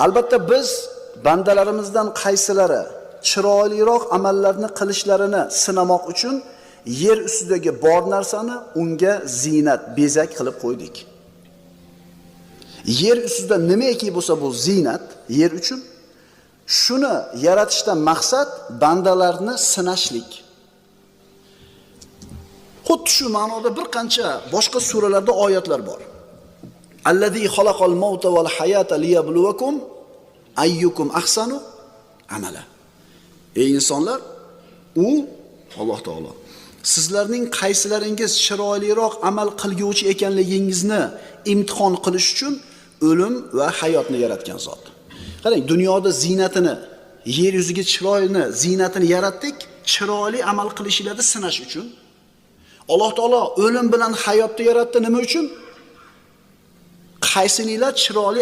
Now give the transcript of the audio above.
Albatta biz bandalarimizdan qaysilari chiroyliroq amallarni qilishlarini sinamoq uchun yer ustidagi bor narsani unga ziynat, bezak qilib qo'ydik. Yer ustida nimaiki bo'lsa bu ziynat yer uchun. Shuni yaratishdan maqsad bandalarni sinashlik. Xuddi shu ma'noda bir qancha boshqa suralarda oyatlar bor. Allazi xalaqal mauta val hayata liyabluwakum ayyukum ahsanu amala. Ey insonlar, u Alloh taolo sizlarning qaysilaringiz chiroyliroq amal qilguvchi ekanligingizni imtihon qilish uchun o'lim va hayotni yaratgan zot. Qarang, dunyoda ziynatini, yer yuziga chiroyini, ziynatini yaratdik, chiroyli amal qilishlarni sinash uchun. Alloh taolo o'lim bilan hayotni yaratdi nima uchun? Qaysininglar chiroyli